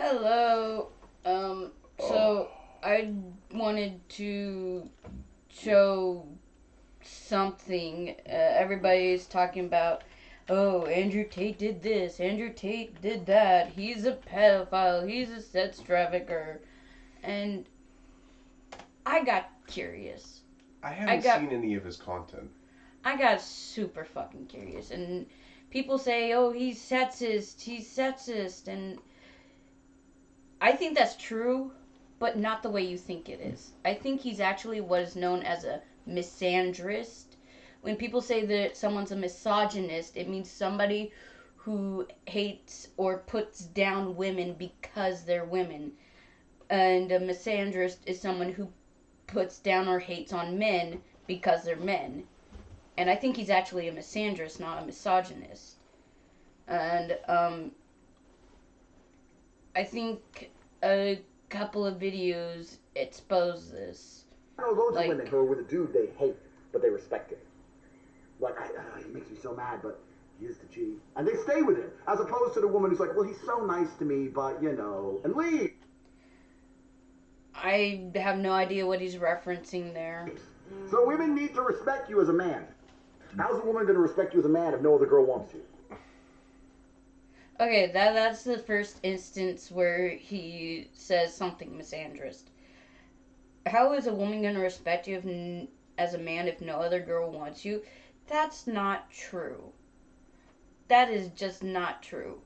Hello. So I wanted to show something. Everybody's talking about, oh, Andrew Tate did this, Andrew Tate did that, he's a pedophile, he's a sex trafficker. And I got curious. I I haven't got seen any of his content. I got super fucking curious. And people say, oh, he's sexist, and I think that's true, but not the way you think it is. I think he's actually what is known as a misandrist. When people say that someone's a misogynist, it means somebody who hates or puts down women because they're women. And a misandrist is someone who puts down or hates on men because they're men. And I think he's actually a misandrist, not a misogynist. And I think a couple of videos expose this. I know loads of women who are with a dude they hate, but they respect him. Like, he makes me so mad, but he is the G. And they stay with him, as opposed to the woman who's like, well, he's so nice to me, but, and leave. I have no idea what he's referencing there. So women need to respect you as a man. How's a woman going to respect you as a man if no other girl wants you? Okay, that's the first instance where he says something misandrist. How is a woman going to respect you as a man if no other girl wants you? That's not true. That is just not true.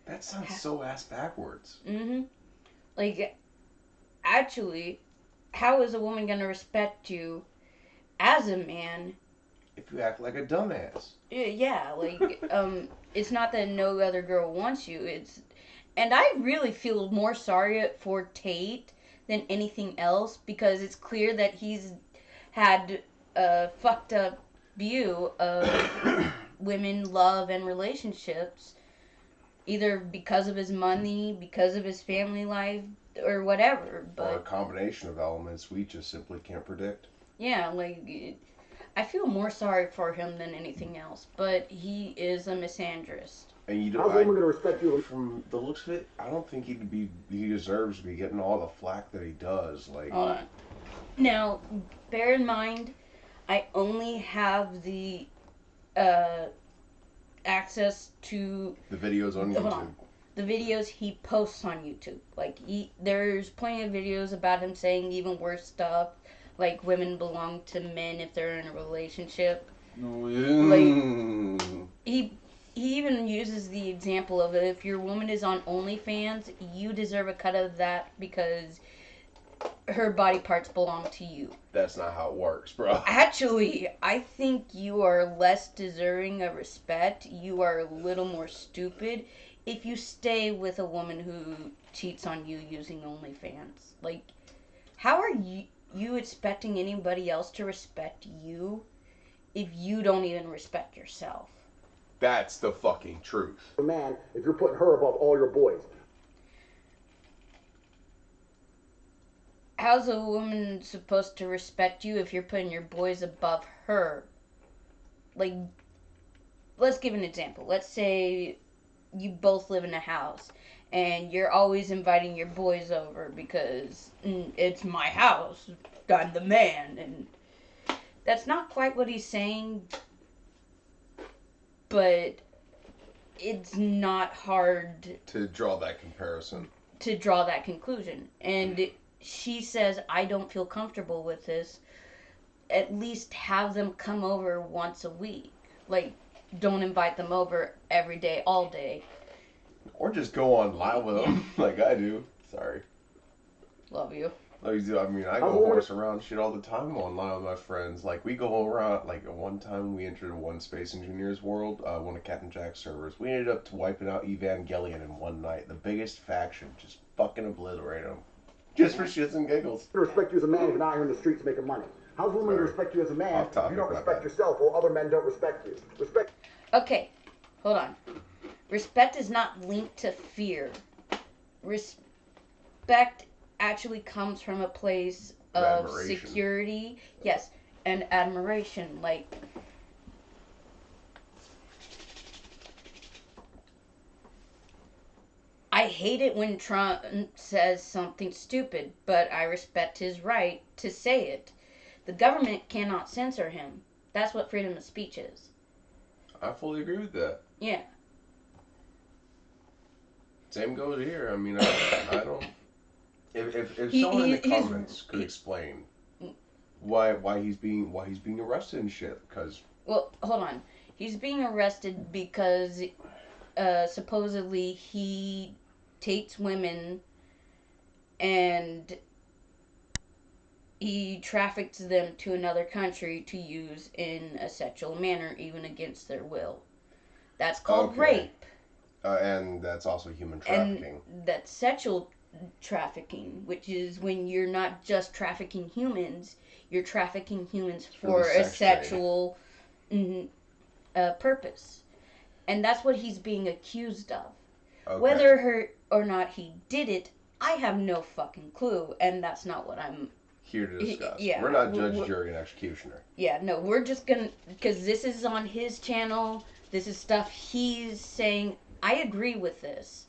That sounds so ass backwards. Like, actually, how is a woman going to respect you as a man if you act like a dumbass? Yeah, like, it's not that no other girl wants you. And I really feel more sorry for Tate than anything else, because it's clear that he's had a fucked up view of women, love, and relationships, either because of his money, because of his family life, or whatever. Or a combination of elements we just simply can't predict. Yeah, like, I feel more sorry for him than anything else, but he is a misandrist. And you How's a woman going to respect you? From the looks of it, I don't think he deserves to be getting all the flack that he does. Like, hold on. Now, bear in mind, I only have the access to the videos on YouTube. Hold on. The videos he posts on YouTube. Like, there's plenty of videos about him saying even worse stuff, like women belong to men if they're in a relationship. Oh, yeah. Like, he even uses the example of, if your woman is on OnlyFans, you deserve a cut of that because her body parts belong to you. That's not how it works, bro. Actually, I think you are less deserving of respect. You are a little more stupid if you stay with a woman who cheats on you using OnlyFans. Like, how are you expecting anybody else to respect you if you don't even respect yourself? That's the fucking truth. Man, if you're putting her above all your boys. How's a woman supposed to respect you if you're putting your boys above her? Like, let's give an example. Let's say you both live in a house and you're always inviting your boys over because it's my house, I'm the man. And that's not quite what he's saying, but it's not hard to draw that comparison, to draw that conclusion. And she says, I don't feel comfortable with this. At least have them come over once a week. Like, don't invite them over every day, all day. Or just go online with them, like I do. Sorry. Love you. Like, I mean, I go horse around shit all the time online with my friends. Like, we go around, like, one time we entered one Space Engineers world, one of Captain Jack's servers. We ended up wiping out Evangelion in one night. The biggest faction. Just fucking obliterate them. Just for shits and giggles. I respect you as a man if you're not here in the streets making money. How's a woman going to respect you as a man if you don't respect yourself or other men don't respect you? Respect. Okay, hold on. Respect is not linked to fear. Respect actually comes from a place of security. Yes, and admiration. Like, I I hate it when Trump says something stupid, but I respect his right to say it. The government cannot censor him. That's what freedom of speech is. I fully agree with that. Yeah. Same goes here. I mean, I don't. If someone in the comments could explain why he's being arrested and shit, because. Well, hold on. He's being arrested because supposedly he takes women and he traffics them to another country to use in a sexual manner, even against their will. That's called rape. And that's also human trafficking. And that's sexual trafficking, which is when you're not just trafficking humans, you're trafficking humans for a sexual purpose. And that's what he's being accused of. Okay. Whether or not he did it, I have no fucking clue, and that's not what I'm here to discuss. Yeah, we're not judge, jury, and executioner. Yeah, no, we're just gonna, because this is on his channel, this is stuff he's saying. I agree with this.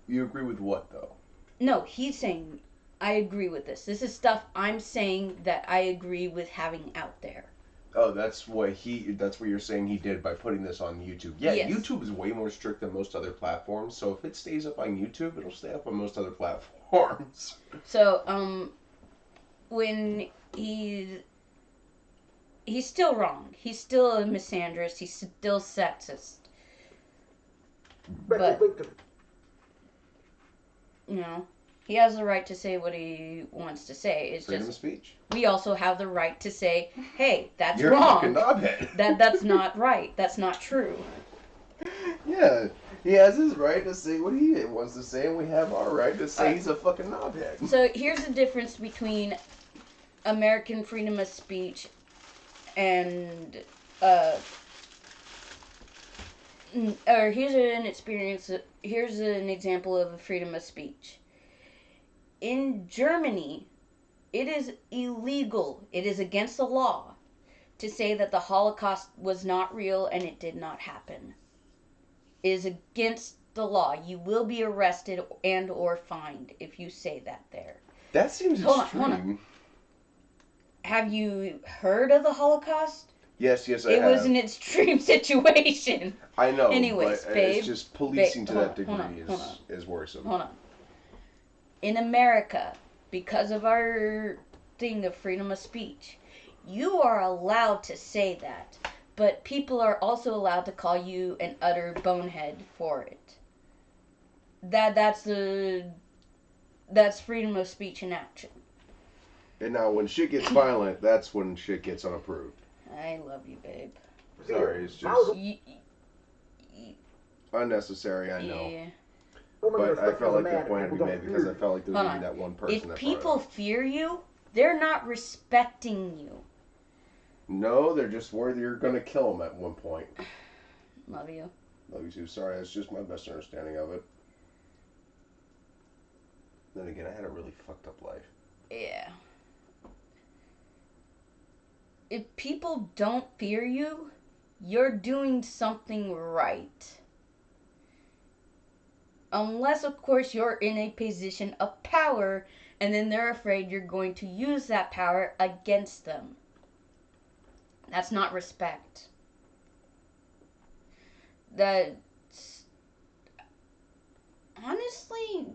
You agree with what, though? No, he's saying, I agree with this. This is stuff I'm saying that I agree with having out there. Oh, that's what you're saying he did by putting this on YouTube. Yeah, yes. YouTube is way more strict than most other platforms, so if it stays up on YouTube, it'll stay up on most other platforms. So, when he's still wrong. He's still a misandrist. He's still sexist. But, you know, he has the right to say what he wants to say. It's freedom of speech. We also have the right to say, hey, that's You're wrong. You're a fucking knobhead. That's not right. That's not true. Yeah, he has his right to say what he wants to say, and we have our right to say he's a fucking knobhead. So here's the difference between American freedom of speech and or here's an example of a freedom of speech. In Germany, it is illegal, it is against the law to say that the Holocaust was not real and it did not happen. It is against the law. You will be arrested and or fined if you say that there. That seems extreme. Hold on. Have you heard of the Holocaust? Yes, I have. It was an extreme situation. I know. Anyways, but babe. It's just policing to that degree is worrisome. Hold on. In America, because of our thing of freedom of speech, you are allowed to say that, but people are also allowed to call you an utter bonehead for it. That's freedom of speech in action. And now, when shit gets violent, that's when shit gets unapproved. I love you, babe. Sorry, it's just unnecessary, I know. Yeah. But I felt like the point had to be made because I felt like there was going to be that one person. If people fear you, they're not respecting you. No, they're just worried you're going to kill them at one point. Love you. Love you too. Sorry, that's just my best understanding of it. Then again, I had a really fucked up life. Yeah. If people don't fear you, you're doing something right. Unless, of course, you're in a position of power, and then they're afraid you're going to use that power against them. That's not respect. That's... Honestly,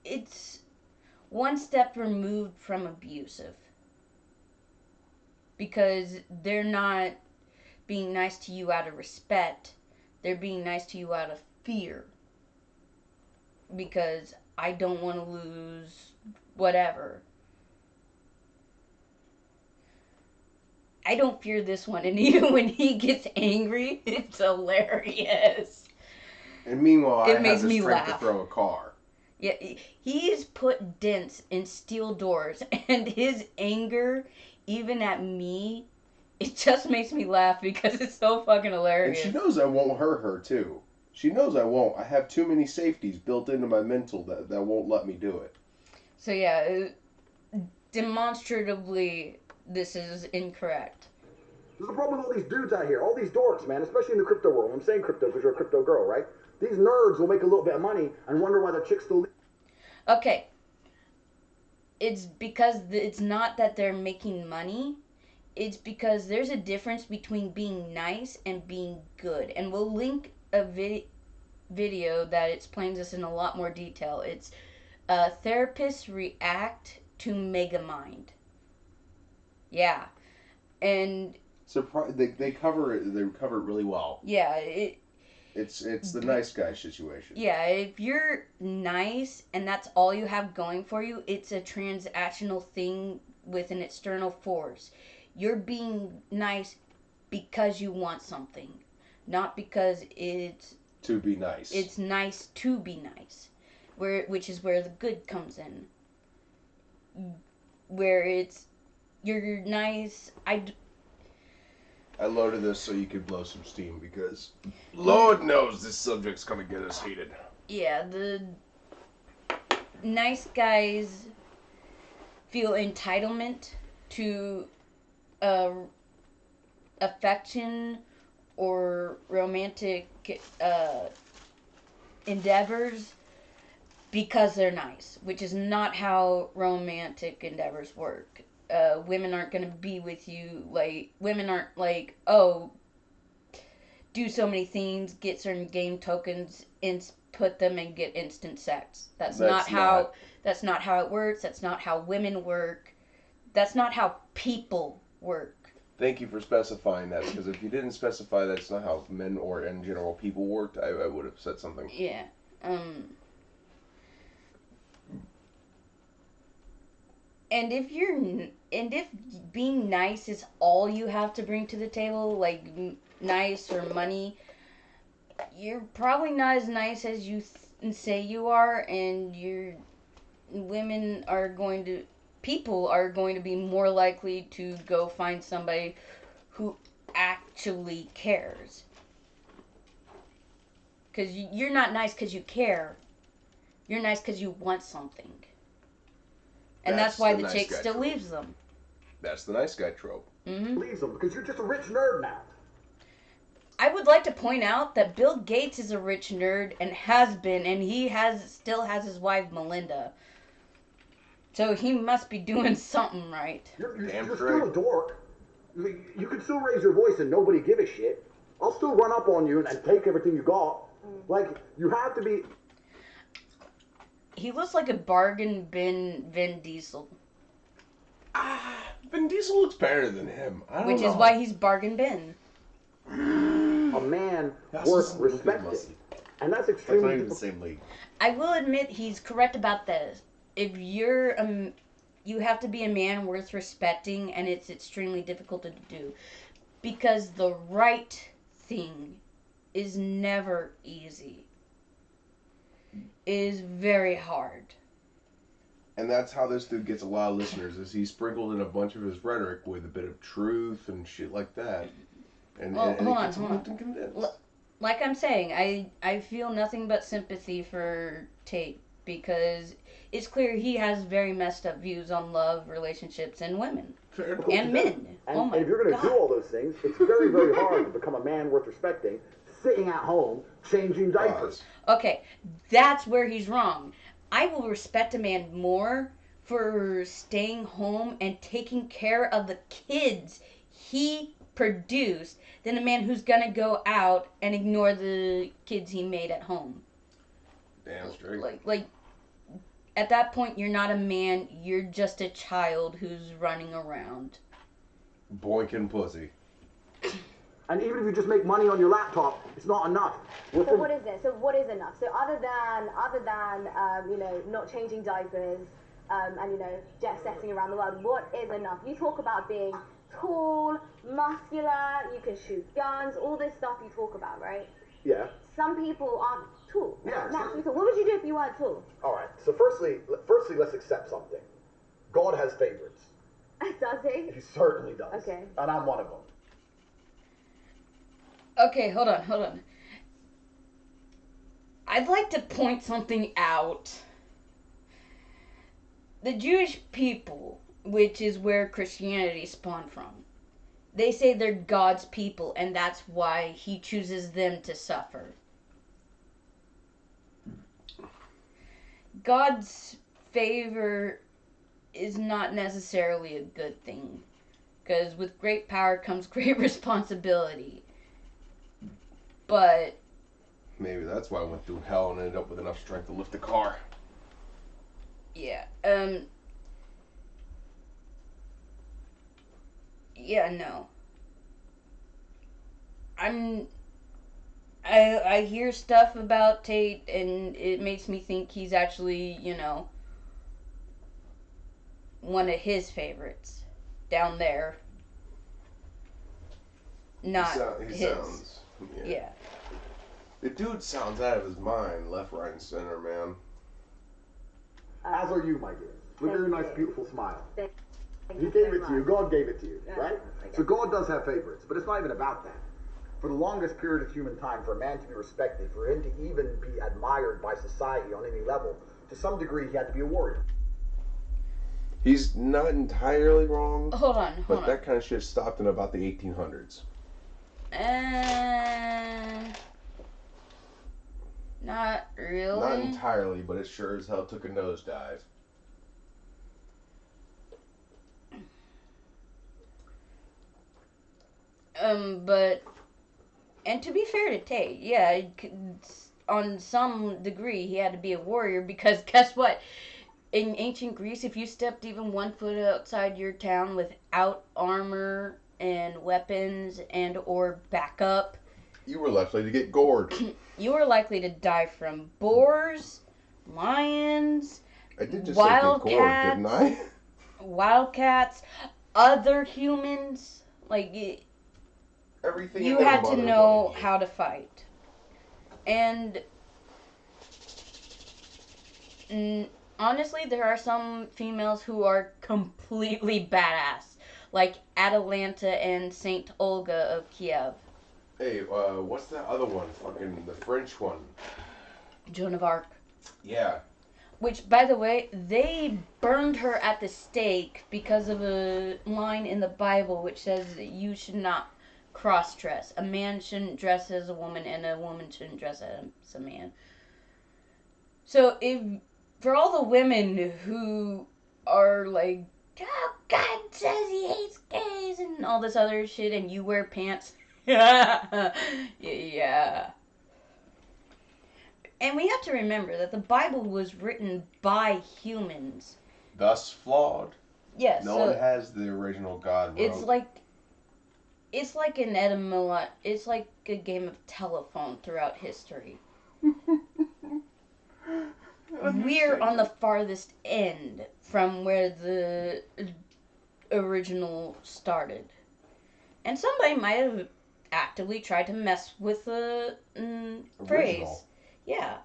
it's one step removed from abusive. Because they're not being nice to you out of respect. They're being nice to you out of fear. Because I don't want to lose whatever. I don't fear this one, and even when he gets angry, it's hilarious. And meanwhile, I have the strength to throw a car. Yeah, he's put dents in steel doors, and his anger, even at me, it just makes me laugh because it's so fucking hilarious. And she knows I won't hurt her, too. She knows I won't. I have too many safeties built into my mental that won't let me do it. So yeah, demonstratively, this is incorrect. There's a problem with all these dudes out here, all these dorks, man, especially in the crypto world. I'm saying crypto because you're a crypto girl, right? These nerds will make a little bit of money and wonder why their chicks still... Okay. It's because it's not that they're making money. It's because there's a difference between being nice and being good. And we'll link a video that explains this in a lot more detail. It's therapists react to Megamind. Yeah. And they cover it. They cover it really well. yeah, it's the nice guy situation. Yeah, if you're nice and that's all you have going for you, it's a transactional thing with an external force. You're being nice because you want something, not because it's to be nice. It's nice to be nice, which is where the good comes in. Where it's you're nice. I loaded this so you could blow some steam because Lord knows this subject's gonna get us heated. Yeah, the nice guys feel entitlement to affection or romantic endeavors because they're nice, which is not how romantic endeavors work. Women aren't going to be with you, women aren't like, oh, do so many things, get certain game tokens, put them and get instant sex. That's not how it works. That's not how women work. That's not how people work. Thank you for specifying that, because if you didn't specify that's not how men or in general people worked, I would have said something. Yeah. And if being nice is all you have to bring to the table, like nice or money, you're probably not as nice as you say you are, and people are going to be more likely to go find somebody who actually cares. Because you're not nice because you care. You're nice because you want something. And that's why the chick still leaves them. That's the nice guy trope. Mm-hmm. Leaves them because you're just a rich nerd now. I would like to point out that Bill Gates is a rich nerd and has been, and he still has his wife Melinda. So he must be doing something right. You're still a dork. You can still raise your voice and nobody give a shit. I'll still run up on you and take everything you got. Like, you have to be... He looks like a bargain bin Vin Diesel. Vin Diesel looks better than him. I don't know. Which is why he's bargain bin. A man worth respecting. And that's extremely difficult. The same league. I will admit he's correct about this. If you're you have to be a man worth respecting, and it's extremely difficult to do. Because the right thing is never easy. It is very hard. And that's how this dude gets a lot of listeners, is he sprinkled in a bunch of his rhetoric with a bit of truth and shit like that. And it gets them hooked and convinced. Like I'm saying, I feel nothing but sympathy for Tate, because it's clear he has very messed up views on love, relationships, and women. And men. And if you're going to do all those things, it's very, very hard to become a man worth respecting, sitting at home, changing diapers. Okay, that's where he's wrong. I will respect a man more for staying home and taking care of the kids he produced than a man who's gonna go out and ignore the kids he made at home. Damn straight. Like at that point, you're not a man. You're just a child who's running around. Boinking pussy. And even if you just make money on your laptop, it's not enough. So what is it? So what is enough? So other than not changing diapers, and jet setting around the world, what is enough? You talk about being tall, muscular, you can shoot guns, all this stuff you talk about, right? Yeah. Some people aren't tall. Yeah. Naturally tall. What would you do if you weren't tall? All right. So firstly, let's accept something. God has favorites. Does he? He certainly does. Okay. And I'm one of them. Okay, hold on. I'd like to point something out. The Jewish people, which is where Christianity spawned from, they say they're God's people, and that's why he chooses them to suffer. God's favor is not necessarily a good thing, because with great power comes great responsibility. But maybe that's why I went through hell and ended up with enough strength to lift the car. yeah, yeah, no. I hear stuff about Tate, and it makes me think he's actually, one of his favorites down there. Not he his. sounds. Yeah. The dude sounds out of his mind, left, right, and center, man. As are you, my dear. Look at your nice, beautiful smile. Thank He you gave so it to you. much. God gave it to you, Yeah, right? I So guess. God does have favorites, but it's not even about that. For the longest period of human time, for a man to be respected, for him to even be admired by society on any level, to some degree, he had to be a warrior. He's not entirely wrong, Hold on. but that kind of shit stopped in about the 1800s. Not really. Not entirely, but it sure as hell took a nosedive. But, and to be fair to Tate, yeah, on some degree he had to be a warrior, because guess what? In ancient Greece, if you stepped even 1 foot outside your town without armor and weapons and or backup, You were likely to get gored. you were likely to die from boars, lions, I did just say get gored, wildcats, didn't I? wildcats, other humans. Like, Everything you and had to everybody know wanted you. how to fight. And honestly, there are some females who are completely badass, like Atalanta and Saint Olga of Kiev. Hey, what's that other one? Fucking the French one. Joan of Arc. Yeah. Which, by the way, they burned her at the stake because of a line in the Bible which says that you should not cross-dress. A man shouldn't dress as a woman, and a woman shouldn't dress as a man. So, for all the women who are like, oh, God says he hates gays and all this other shit, and you wear pants. Yeah. And we have to remember that the Bible was written by humans. Thus flawed. Yes. No one has the original God wrote. It's like an etymology. It's like a game of telephone throughout history. We're on the farthest end from where the original started. And somebody might have actively tried to mess with the phrase. Original. Yeah.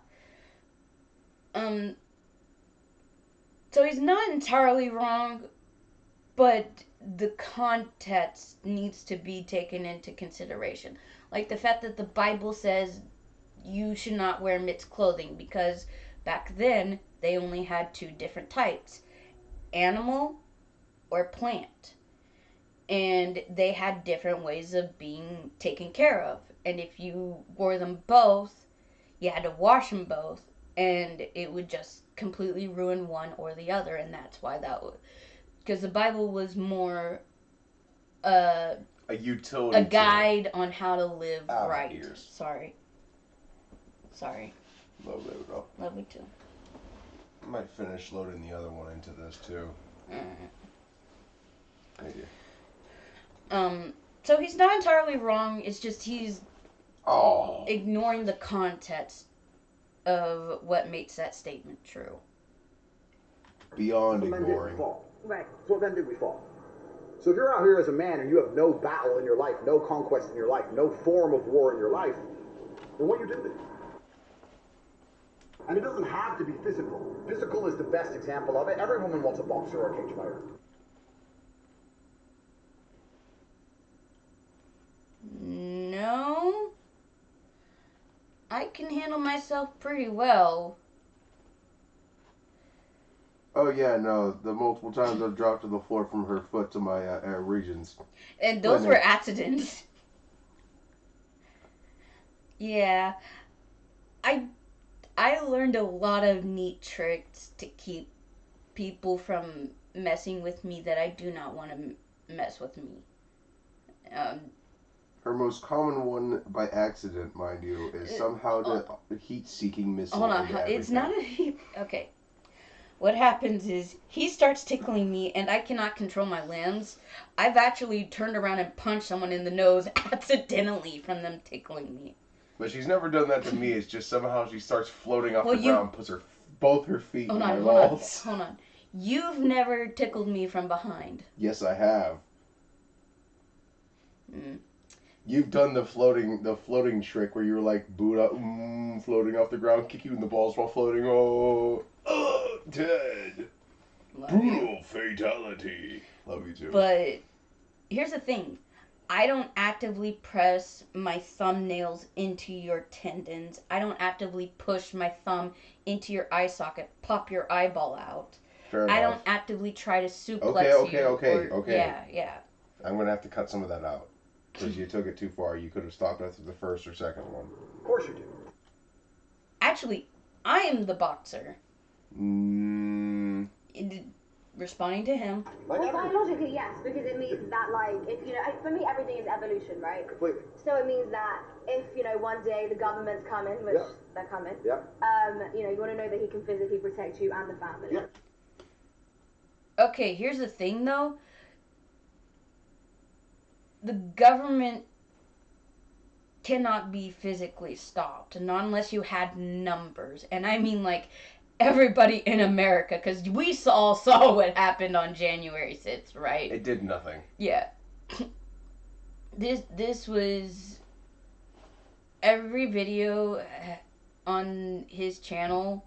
So he's not entirely wrong, but the context needs to be taken into consideration. Like the fact that the Bible says you should not wear mixed clothing, because back then they only had 2 different types, animal or plant. And they had different ways of being taken care of. And if you wore them both, you had to wash them both, and it would just completely ruin one or the other. And that's why because the Bible was more a utility, a guide on how to live right. Ears. Sorry. Love it though. Love me too. I might finish loading the other one into this too. Thank you. So he's not entirely wrong. It's just he's ignoring the context of what makes that statement true. Beyond Men didn't ignoring. fall. Right. So what then did we fall? So if you're out here as a man and you have no battle in your life, no conquest in your life, no form of war in your life, then what you do then? And it doesn't have to be physical. Physical is the best example of it. Every woman wants a boxer or a cage fighter. No. I can handle myself pretty well. Oh yeah, no. The multiple times I've dropped to the floor from her foot to my air regions. And those were Clinic. accidents. Yeah. I I learned a lot of neat tricks to keep people from messing with me that I do not want to mess with me. Um, Her most common one by accident, mind you, is somehow the heat-seeking missile hold on, into everything. it's not a okay. What happens is he starts tickling me and I cannot control my limbs. I've actually turned around and punched someone in the nose accidentally from them tickling me. But she's never done that to me. It's just somehow she starts floating off the ground, puts both her feet in my balls. Hold on. You've never tickled me from behind. Yes, I have. Mm. You've done the floating trick where you're like boot up, floating off the ground, kick you in the balls while floating. Oh, dead. Brutal fatality. Love you too. But here's the thing. I don't actively press my thumbnails into your tendons. I don't actively push my thumb into your eye socket, pop your eyeball out. Fair enough. I don't actively try to suplex you. Okay. Yeah. I'm going to have to cut some of that out. Because you took it too far. You could have stopped after the first or second one. Of course you do. Actually, I am the boxer. Responding to him. Like Well, biologically, yes, because it means that, like, if you know, for me, everything is evolution, right? Completely. So it means that if one day the government's coming, which they're coming, you want to know that he can physically protect you and the family. Yeah. Okay, here's the thing, though. The government cannot be physically stopped, not unless you had numbers, and I mean like everybody in America, because we all saw what happened on January 6th, right? It did nothing. Yeah. This was every video on his channel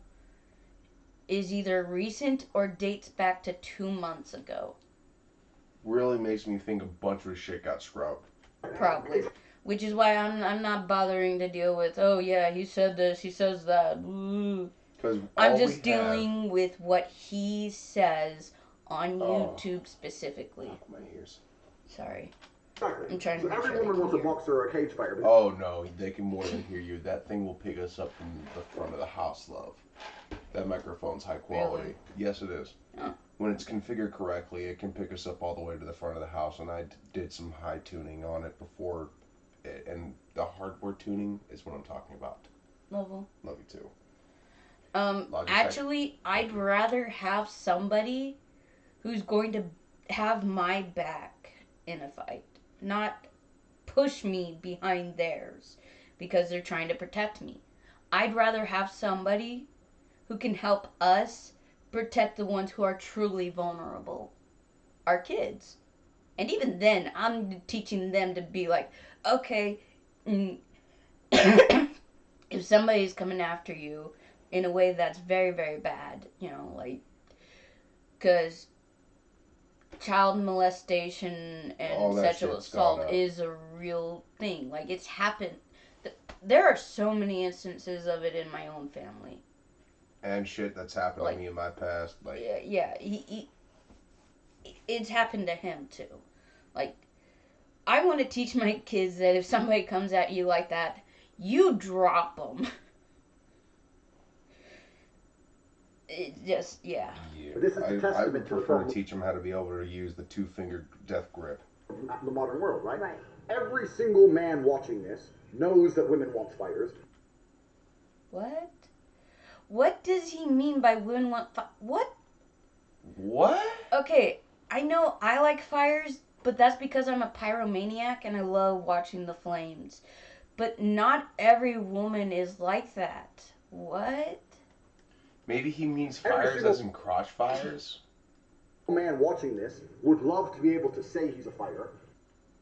is either recent or dates back to 2 months ago. Really makes me think a bunch of shit got scrubbed. Probably. Which is why I'm not bothering to deal with, oh yeah, he said this, he says that. I'm just dealing with what he says on YouTube specifically. Oh, my ears. Sorry. Exactly. I'm trying to make every sure they woman can wants a hear. boxer or a cage fighter. Oh no, they can more than hear you. That thing will pick us up from the front of the house, love. That microphone's high quality. Really? Yes, it is. Oh. When it's configured correctly, it can pick us up all the way to the front of the house, and I did some high tuning on it before, and the hardware tuning is what I'm talking about. Level. Love you too. Actually, I'd rather have somebody who's going to have my back in a fight, not push me behind theirs because they're trying to protect me. I'd rather have somebody who can help us protect the ones who are truly vulnerable, our kids. And even then, I'm teaching them to be like, okay, if somebody's coming after you in a way that's very, very bad, like, because child molestation and sexual assault is a real thing. Like, it's happened. There are so many instances of it in my own family. And shit that's happened to me in my past. Like, yeah, it's happened to him too. Like, I want to teach my kids that if somebody comes at you like that, you drop them. It just, This is a testament I would prefer to teach them how to be able to use the two-finger death grip. The modern world, right? Right. Every single man watching this knows that women want fighters. What? What does he mean by women want what? What? Okay, I know I like fires, but that's because I'm a pyromaniac and I love watching the flames. But not every woman is like that. What? Maybe he means fires as in crotch fires? Man watching this would love to be able to say he's a fighter.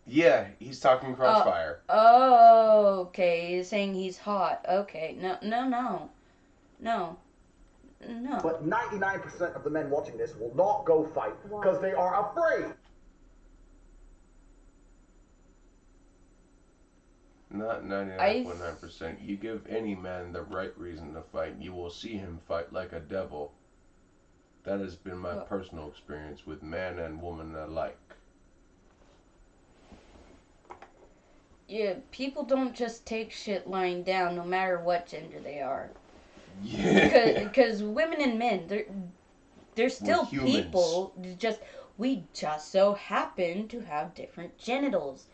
Yeah, he's talking crotch fire. Oh, okay. He's saying he's hot. Okay. No. But 99% of the men watching this will not go fight because they are afraid. Not 99.9%. You give any man the right reason to fight, you will see him fight like a devil. That has been my personal experience with man and woman alike. Yeah, people don't just take shit lying down, no matter what gender they are. Yeah. Because women and men, they're still people. We just so happen to have different genitals.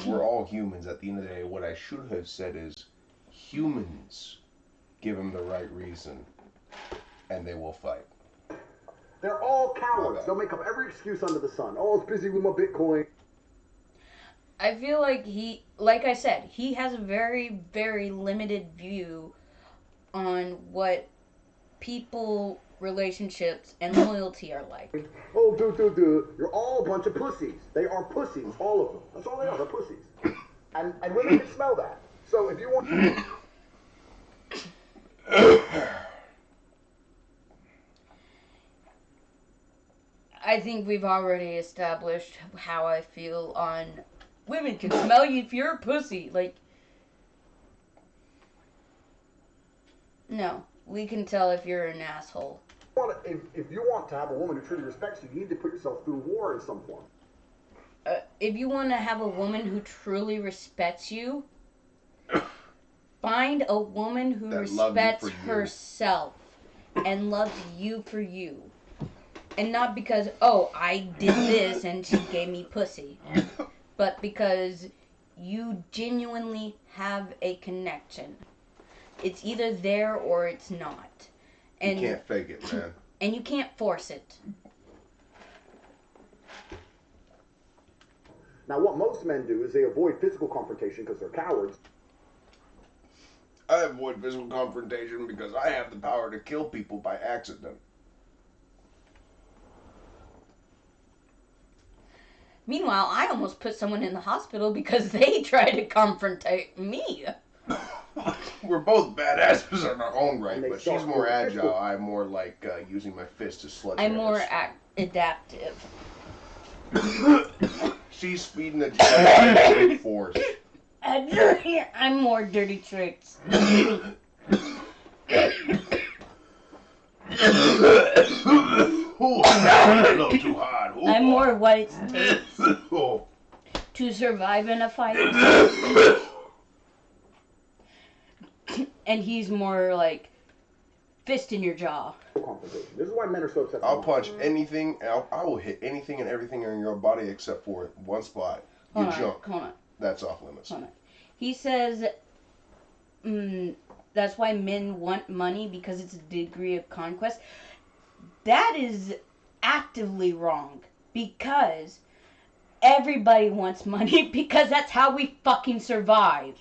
We're all humans. At the end of the day, what I should have said is, humans give them the right reason, and they will fight. They're all cowards. They'll make up every excuse under the sun. Oh, I was busy with my Bitcoin. I feel like like I said, he has a very, very limited view on what people, relationships, and loyalty are like. Oh, you're all a bunch of pussies. They are pussies, all of them. That's all they are. They're pussies. And women can smell that. So if you want... I think we've already established how I feel on women can smell you if you're a pussy. Like, no, we can tell if you're an asshole. If you want to have a woman who truly respects you, you need to put yourself through war in some form. If you want to have a woman who truly respects you, find a woman who respects herself and loves you for you. And not because, oh, I did this and she gave me pussy. But because you genuinely have a connection. It's either there or it's not. And you can't fake it, man. And you can't force it. Now, what most men do is they avoid physical confrontation because they're cowards. I avoid physical confrontation because I have the power to kill people by accident. Meanwhile, I almost put someone in the hospital because they tried to confrontate me. We're both badasses in our own right, but she's more agile. I'm more like using my fist to sledgehammer. I'm more adaptive. She's speeding the jet force. I'm more dirty tricks. Ooh, a little too hard. Ooh, I'm more what it takes to survive in a fight. And he's more like fist in your jaw. This is why men are so upset. I'll punch anything. I will hit anything and everything in your body except for one spot. Junk. Hold on. That's off limits. Hold on. He says that's why men want money because it's a degree of conquest. That is actively wrong because everybody wants money because that's how we fucking survive.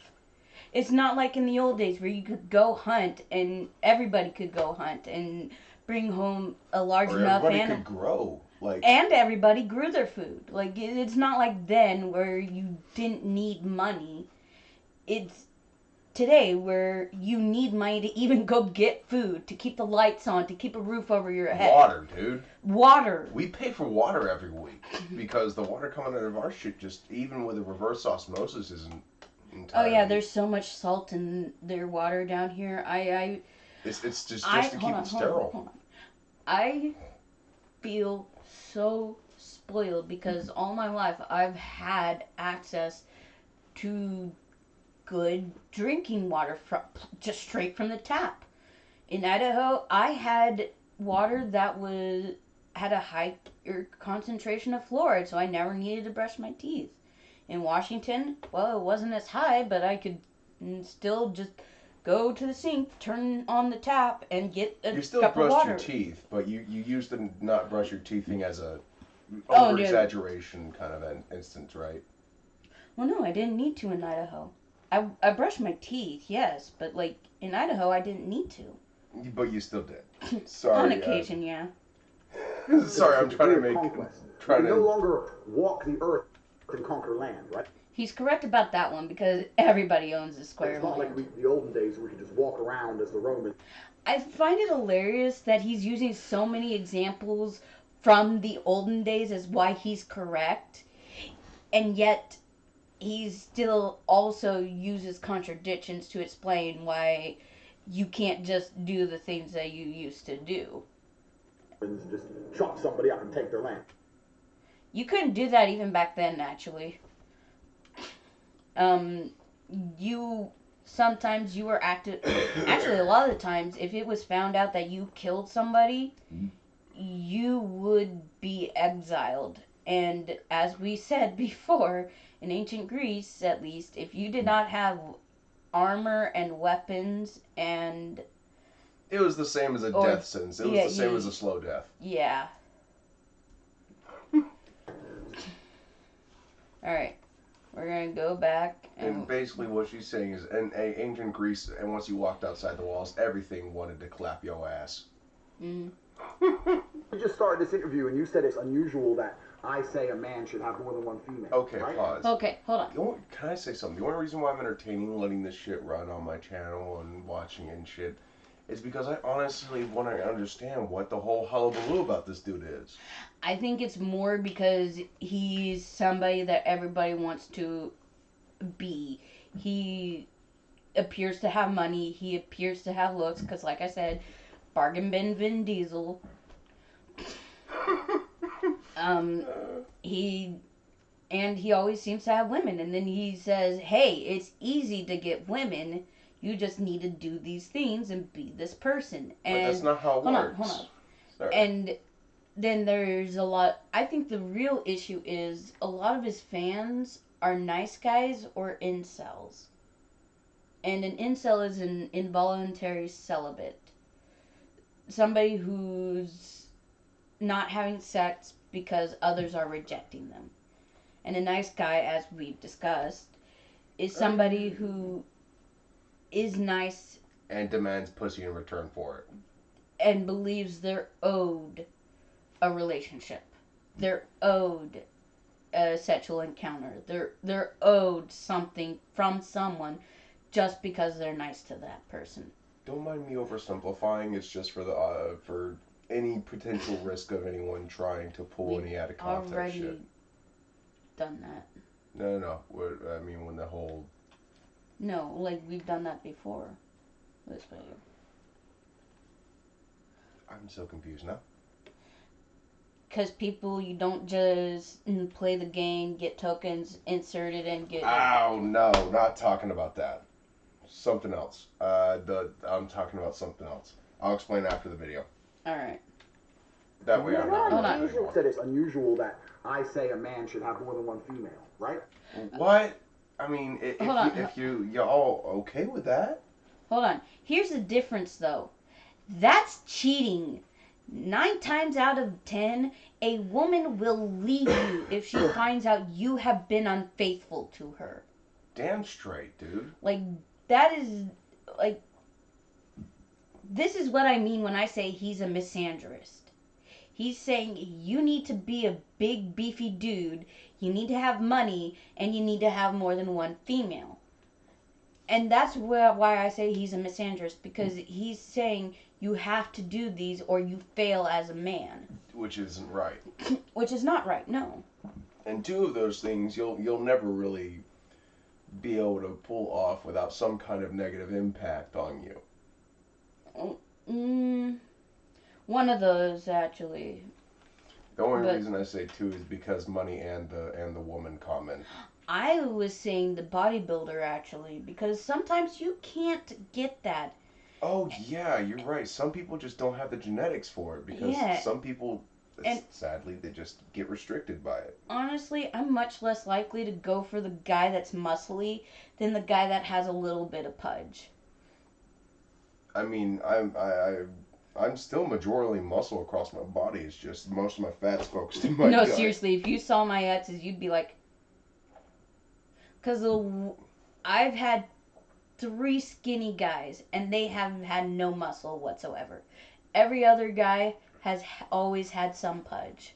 It's not like in the old days where you could go hunt and everybody could go hunt and bring home a large enough animal. Everybody could grow. And everybody grew their food. Like, it's not like then where you didn't need money. It's today where you need money to even go get food, to keep the lights on, to keep a roof over your head. Water, dude. Water. We pay for water every week because the water coming out of our shit just, even with a reverse osmosis, isn't entirely... Oh yeah, there's so much salt in their water down here. It's just to keep it sterile. Hold on. I feel so spoiled because all my life I've had access to good drinking water just straight from the tap. In Idaho, I had water that had a higher concentration of fluoride, so I never needed to brush my teeth. In Washington, well, it wasn't as high, but I could still just go to the sink, turn on the tap, and get a cup of water. You still brushed your teeth, but you used the not brush your teeth thing as a over-exaggeration kind of an instance, right? Well, no, I didn't need to in Idaho. I brushed my teeth, yes, but like in Idaho, I didn't need to. But you still did. Sorry. On occasion, yeah. Sorry, I'm trying to make... You no longer walk the earth and conquer land, right? He's correct about that one because everybody owns a square of land. It's not like the olden days where we could just walk around as the Romans. I find it hilarious that he's using so many examples from the olden days as why he's correct, and yet he still also uses contradictions to explain why you can't just do the things that you used to do. Just chop somebody up and take their land. You couldn't do that even back then, actually. Sometimes you were active. Actually, a lot of the times, if it was found out that you killed somebody, you would be exiled. And as we said before, in ancient Greece, at least, if you did not have armor and weapons and... It was the same as a death sentence. It was the same as a slow death. Yeah. Alright. We're going to go back. And basically what she's saying is, in ancient Greece, and once you walked outside the walls, everything wanted to clap your ass. You just started this interview and you said it's unusual that I say a man should have more than one female. Okay, right? pause. Okay, hold on. Can I say something? The only reason why I'm entertaining letting this shit run on my channel and watching it and shit is because I honestly want to understand what the whole hullabaloo about this dude is. I think it's more because he's somebody that everybody wants to be. He appears to have money. He appears to have looks. Because, like I said, bargain bin Vin Diesel. He always seems to have women. And then he says, hey, it's easy to get women. You just need to do these things and be this person. And but that's not how it works. Hold on. Sorry. And then there's a lot... I think the real issue is a lot of his fans are nice guys or incels. And an incel is an involuntary celibate. Somebody who's not having sex because others are rejecting them. And a nice guy, as we've discussed, is somebody who is nice and demands pussy in return for it. And believes they're owed a relationship. They're owed a sexual encounter. They're owed something from someone just because they're nice to that person. Don't mind me oversimplifying. It's just for the for any potential risk of anyone trying to pull any out of context already shit. Done that. No. I mean, when the whole... No, like we've done that before. This video. I'm so confused now. Because people, you don't just play the game, get tokens inserted, and get... Oh, no, not talking about that. Something else. I'm talking about something else. I'll explain after the video. Alright. That way I'm not... Hold on. You said it's unusual that I say a man should have more than one female, right? What? I mean, if y'all okay with that? Hold on. Here's the difference, though. That's cheating. 9 times out of 10, a woman will leave you if she finds out you have been unfaithful to her. Damn straight, dude. Like, that is, like, this is what I mean when I say he's a misandrist. He's saying you need to be a big, beefy dude, you need to have money, and you need to have more than one female. And that's why I say he's a misandrist, because he's saying you have to do these or you fail as a man. Which isn't right. Which is not right, no. And 2 of those things you'll never really be able to pull off without some kind of negative impact on you. One of those, actually. The only reason I say 2 is because money and the woman comment. I was saying the bodybuilder, actually, because sometimes you can't get that. Oh, yeah, you're right. Some people just don't have the genetics for it, because some people, sadly, they just get restricted by it. Honestly, I'm much less likely to go for the guy that's muscly than the guy that has a little bit of pudge. I mean, I'm still majorly muscle across my body. It's just most of my fat's focused in my gut. No, seriously, if you saw my exes, you'd be like... Because I've had 3 skinny guys, and they haven't had no muscle whatsoever. Every other guy has always had some pudge.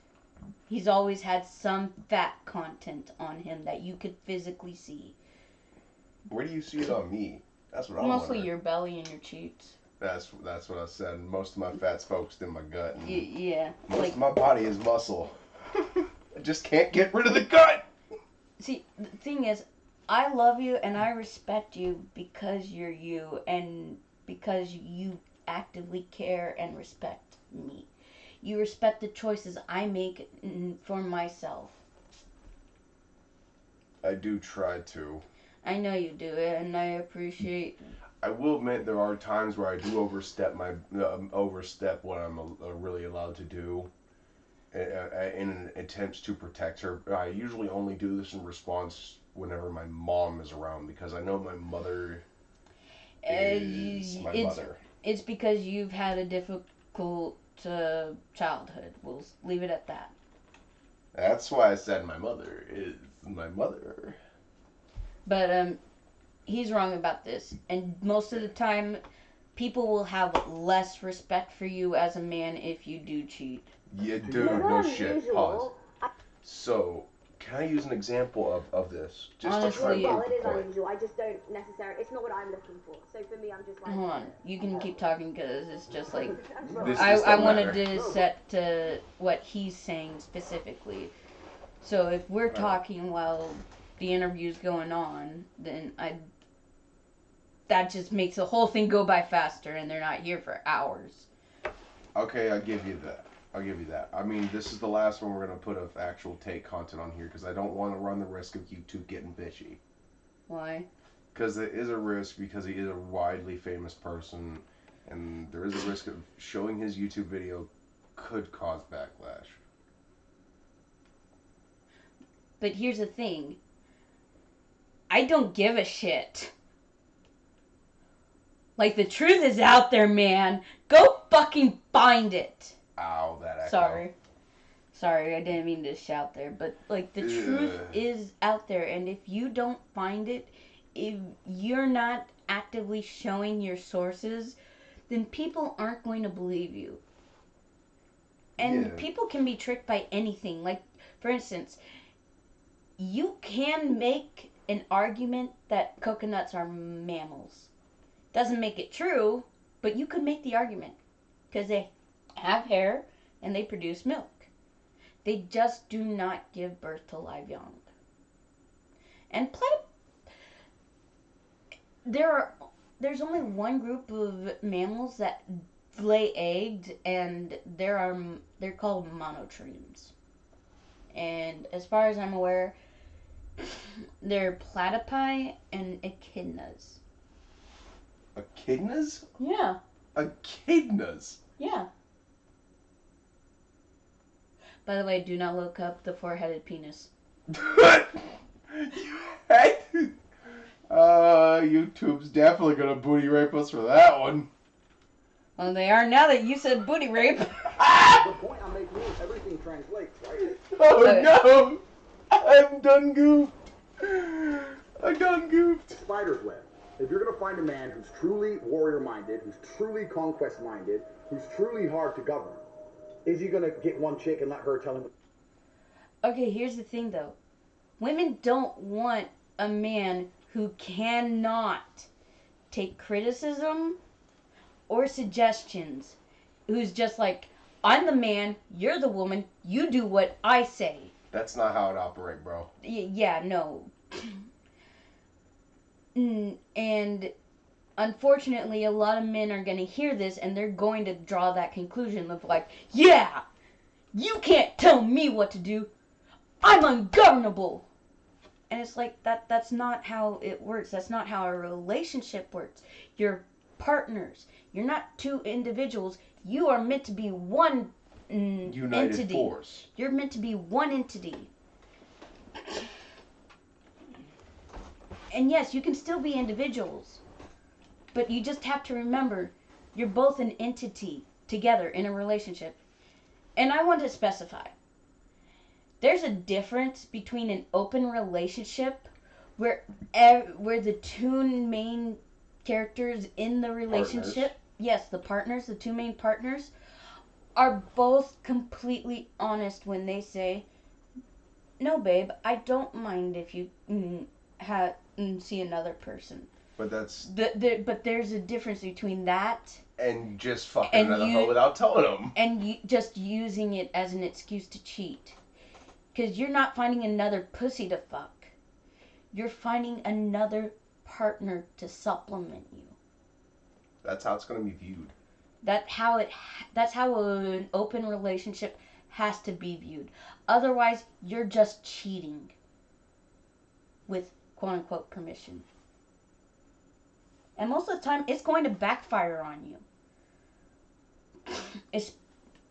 He's always had some fat content on him that you could physically see. Where do you see it on me? That's what I'm Mostly wondering. your belly and your cheeks. That's what I said. Most of my fat's focused in my gut. And yeah. Most of my body is muscle. I just can't get rid of the gut. See, the thing is, I love you and I respect you because you're you and because you actively care and respect me. You respect the choices I make for myself. I do try to. I know you do it, and I appreciate. I will admit there are times where I do overstep what I'm really allowed to do in an attempt to protect her. I usually only do this in response whenever my mom is around, because I know my mother is my mother. It's because you've had a difficult childhood. We'll leave it at that. That's why I said my mother is my mother. But he's wrong about this, and most of the time, people will have less respect for you as a man if you do cheat. Yeah, dude, no shit. Pause. So, can I use an example of this? Just honestly, well, it is unusual. I just don't necessarily. It's not what I'm looking for. So for me, I'm just like. Hold on, you can keep talking because it's just like I wanted to set to what he's saying specifically. So if we're talking while the interview's going on, then that just makes the whole thing go by faster, and they're not here for hours. Okay, I'll give you that. I mean, this is the last one we're going to put of actual Tate content on here, because I don't want to run the risk of YouTube getting bitchy. Why? Because there is a risk, because he is a widely famous person, and there is a risk of showing his YouTube video could cause backlash. But here's the thing. I don't give a shit. Like, the truth is out there, man. Go fucking find it. Ow, that echo. Sorry, I didn't mean to shout there. But, like, the truth is out there. And if you don't find it, if you're not actively showing your sources, then people aren't going to believe you. And people can be tricked by anything. Like, for instance, you can make an argument that coconuts are mammals. Doesn't make it true, but you could make the argument. Because they have hair and they produce milk. They just do not give birth to live young. And there's only one group of mammals that lay eggs, and they're called monotremes. And as far as I'm aware, they're platypi and echidnas. Echidnas? Yeah. Echidnas? Yeah. By the way, do not look up the four-headed penis. YouTube's definitely gonna booty rape us for that one. Well, they are now that you said booty rape. The point I'm making is everything translates, right? Oh no! I'm done goofed. I done goofed. Spider's web. If you're gonna find a man who's truly warrior-minded, who's truly conquest-minded, who's truly hard to govern, is he gonna get one chick and let her tell him? Okay, here's the thing though. Women don't want a man who cannot take criticism or suggestions. Who's just like, I'm the man, you're the woman, you do what I say. That's not how it operates, bro. Yeah, no. And unfortunately, a lot of men are going to hear this and they're going to draw that conclusion of like, yeah, you can't tell me what to do. I'm ungovernable. And it's like, that's not how it works. That's not how a relationship works. You're partners. You're not two individuals. You are meant to be one United entity. Force. You're meant to be one entity. And yes, you can still be individuals. But you just have to remember, you're both an entity together in a relationship. And I want to specify. There's a difference between an open relationship where the two main characters in the relationship, yes, the partners, the two main partners, are both completely honest when they say, no, babe, I don't mind if you see another person. But that's... But there's a difference between that... And just fucking another hoe without telling them. And just using it as an excuse to cheat. Because you're not finding another pussy to fuck. You're finding another partner to supplement you. That's how it's going to be viewed. That's how an open relationship has to be viewed. Otherwise, you're just cheating with quote unquote permission. And most of the time, it's going to backfire on you.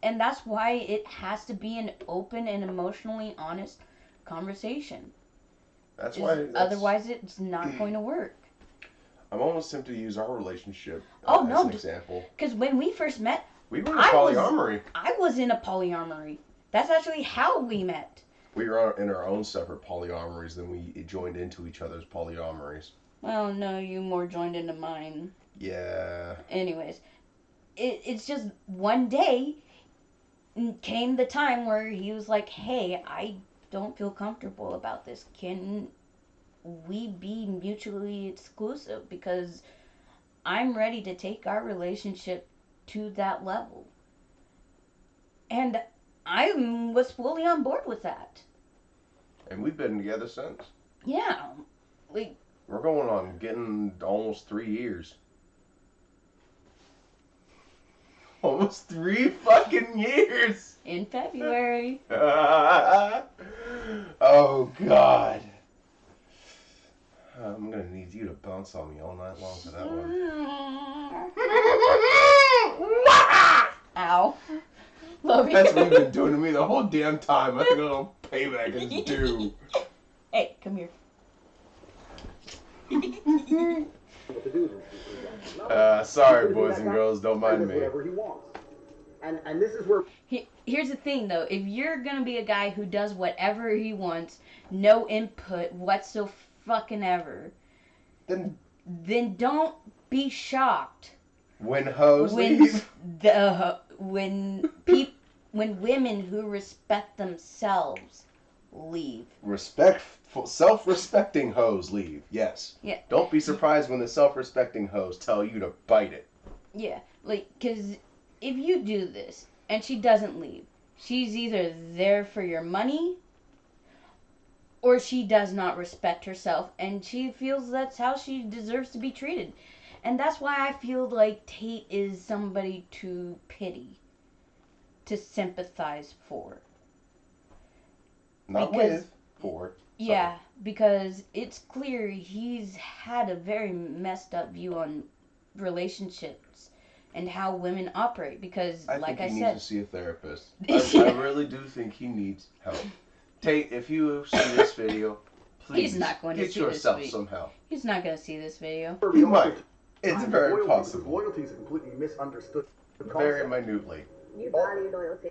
And that's why it has to be an open and emotionally honest conversation. That's why. Otherwise, it's not going to work. I'm almost tempted to use our relationship as an example. Because when we first met, we were in a polyamory. I was in a polyamory. That's actually how we met. We were in our own separate polyamories, then we joined into each other's polyamories. Well, no, you more joined into mine. Yeah. Anyways, it's just one day came the time where he was like, hey, I don't feel comfortable about this. Can we be mutually exclusive? Because I'm ready to take our relationship to that level. And I was fully on board with that. And we've been together since. Yeah. We're going on getting almost 3 years. Almost 3 fucking years! In February. Oh, God. I'm gonna need you to bounce on me all night long for that one. Ow. Love you. That's what you've been doing to me the whole damn time. I think a little payback is due. Hey, come here. Sorry, boys and girls, don't mind me. Whatever he wants. And this is where... Here's the thing, though. If you're gonna be a guy who does whatever he wants, no input whatsoever, then don't be shocked when hoes leave. When women who respect themselves leave. Self-respecting hoes leave. Yes. Yeah. Don't be surprised when the self-respecting hoes tell you to bite it. Yeah, because if you do this and she doesn't leave, she's either there for your money or she does not respect herself and she feels that's how she deserves to be treated. And that's why I feel like Tate is somebody to pity, to sympathize for. For. Yeah, because it's clear he's had a very messed up view on relationships and how women operate. Because, I like think he needs to see a therapist. I really do think he needs help. Tate, if you see this video, please get yourself some help. He's not going to see this video. He might. It's very possible. Loyalty is a completely misunderstood concept. Very minutely. You value loyalty.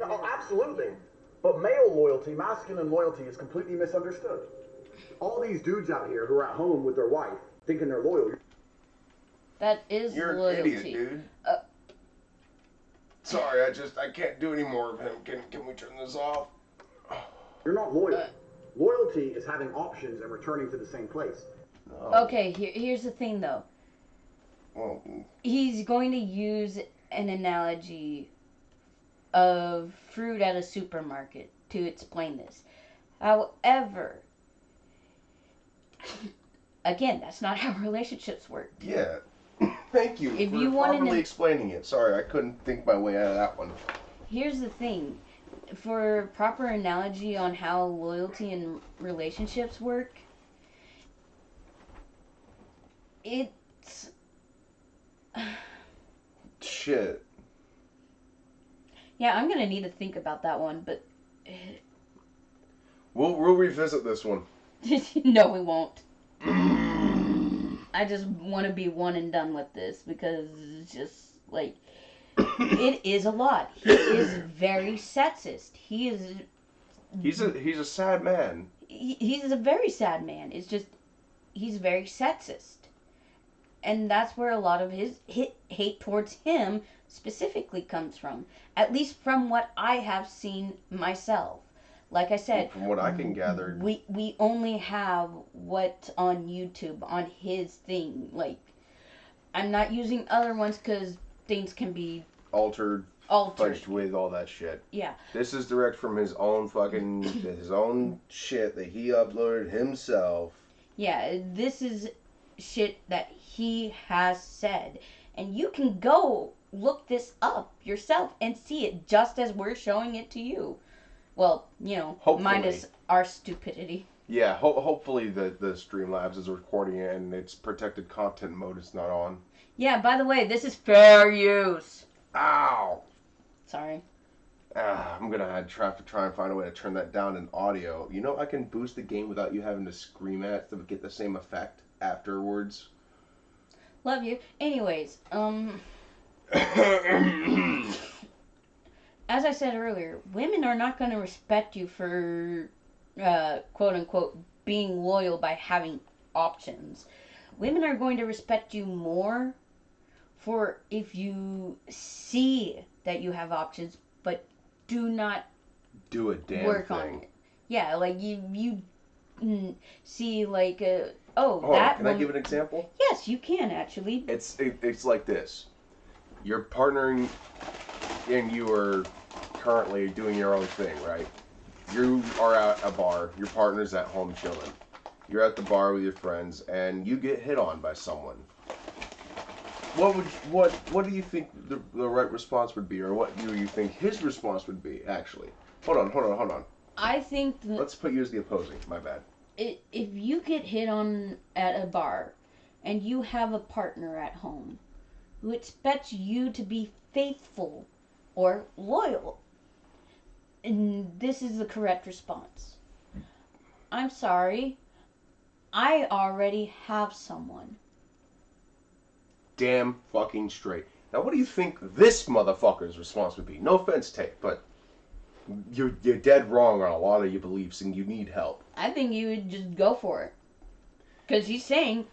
Oh, absolutely. But male loyalty, masculine loyalty is completely misunderstood. All these dudes out here who are at home with their wife thinking they're loyal. That is You're loyalty. You're an idiot, dude. Sorry, I can't do any more of him. Can we turn this off? You're not loyal. Loyalty is having options and returning to the same place. No. Okay, here's the thing, though. Well, he's going to use an analogy of fruit at a supermarket to explain this. However, again, that's not how relationships work. Yeah. Thank you if for you properly explaining it. Sorry, I couldn't think my way out of that one. Here's the thing. For proper analogy on how loyalty and relationships work, it's... Shit. Yeah, I'm gonna need to think about that one, but... We'll revisit this one. No, we won't. I just want to be one and done with this because it's just, like... It is a lot. He is very sexist. He's a sad man. He's a very sad man. It's just, he's very sexist. And that's where a lot of his hate towards him specifically comes from. At least from what I have seen myself. Like I said, from what I can gather, we only have what's on YouTube, on his thing. Like, I'm not using other ones because things can be altered with all that shit. Yeah. This is direct from his own his own shit that he uploaded himself. Yeah, this is shit that he has said. And you can go look this up yourself and see it just as we're showing it to you. Well, Hopefully. minus our stupidity. Yeah, hopefully the Streamlabs is recording it and its protected content mode is not on. Yeah, by the way, this is fair use. Ow! Sorry. I'm gonna have to try and find a way to turn that down in audio. I can boost the game without you having to scream at it to get the same effect afterwards. Love you. Anyways, as I said earlier, women are not going to respect you for, quote unquote, being loyal by having options. Women are going to respect you more for if you see that you have options, but do not do a damn work thing. on it. Yeah, like you see like that. Can I give an example? Yes, you can actually. It's like this. You're partnering, and you are currently doing your own thing, right? You are at a bar. Your partner's at home chilling. You're at the bar with your friends, and you get hit on by someone. What do you think the right response would be, or what do you think his response would be? Actually, hold on. I think that let's put you as the opposing. My bad. If you get hit on at a bar, and you have a partner at home who expects you to be faithful or loyal, and this is the correct response. I'm sorry, I already have someone. Damn fucking straight. Now, what do you think this motherfucker's response would be? No offense, Tate, but you're dead wrong on a lot of your beliefs, and you need help. I think you would just go for it, because he's saying.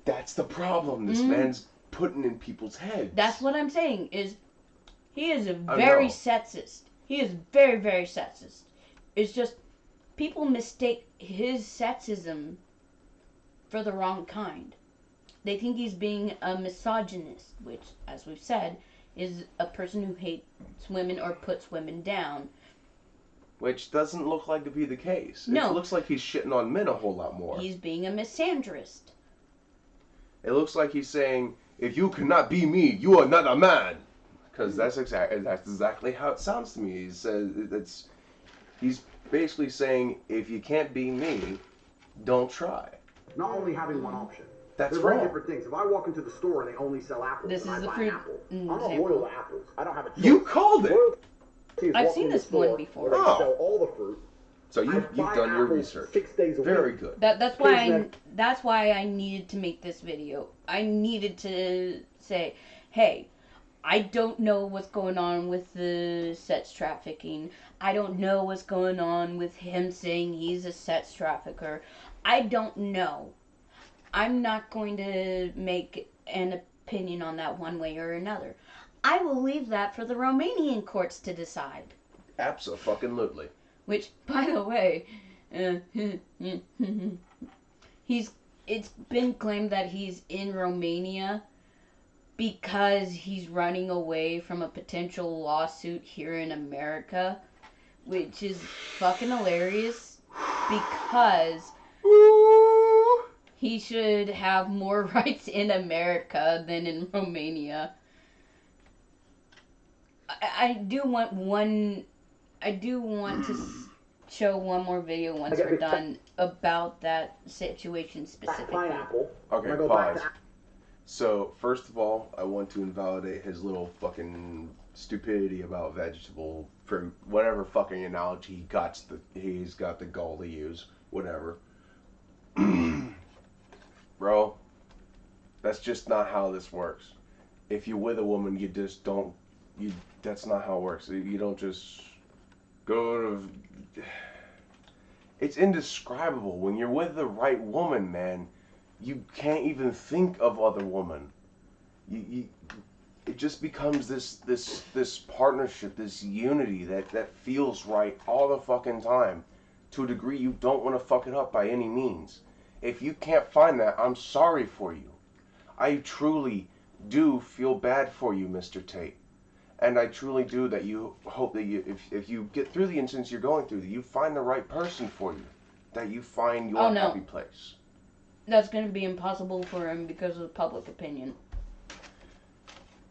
That's the problem. This man's putting in people's heads. That's what I'm saying. He is a very sexist. He is very, very sexist. It's just people mistake his sexism for the wrong kind. They think he's being a misogynist, which, as we've said, is a person who hates women or puts women down. Which doesn't look like to be the case. No. It looks like he's shitting on men a whole lot more. He's being a misandrist. It looks like he's saying, if you cannot be me, you are not a man. Because that's exactly how it sounds to me. He's basically saying, if you can't be me, don't try. Not only having one option. That's They're wrong. very different things. If I walk into the store and they only sell apples, This and is I a buy fruit an apple, I'm example. not loyal to apples. I don't have a choice. You called it. Loyalty is I've walking seen in this the store one before. where they Oh. sell all the fruit. So you've done your research. 6 days a Very week. good. That's why I needed to make this video. I needed to say, hey, I don't know what's going on with the sex trafficking. I don't know what's going on with him saying he's a sex trafficker. I don't know. I'm not going to make an opinion on that one way or another. I will leave that for the Romanian courts to decide. Abso-fucking-lutely. Which, by the way, it's been claimed that he's in Romania because he's running away from a potential lawsuit here in America, which is fucking hilarious because he should have more rights in America than in Romania. I do want to show one more video once we're done about that situation specifically. Pineapple. Okay, I'm gonna go back pause. to So, first of all, I want to invalidate his little fucking stupidity about vegetable fruit. Whatever fucking analogy he's got the gall to use. Whatever. Bro, that's just not how this works. If you're with a woman, you just don't... that's not how it works. You don't just go to... It's indescribable. When you're with the right woman, man, you can't even think of other women. It just becomes this partnership, this unity that feels right all the fucking time. To a degree you don't want to fuck it up by any means. If you can't find that, I'm sorry for you. I truly do feel bad for you, Mr. Tate. And I truly do that you hope that if you get through the incidents you're going through, that you find the right person for you. That you find your happy place. that's going to be impossible for him because of public opinion.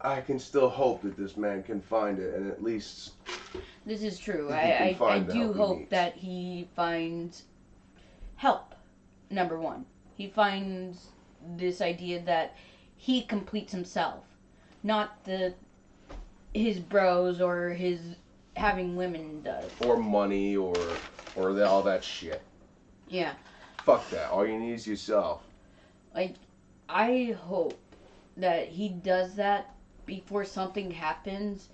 I can still hope that this man can find it, and at least This is true. He can I find the do help he hope needs. that he finds help. Number one, he finds this idea that he completes himself, not his bros or his having women does. or money or all that shit. Yeah, Fuck that. All you need is yourself. like I hope that he does that before something happens,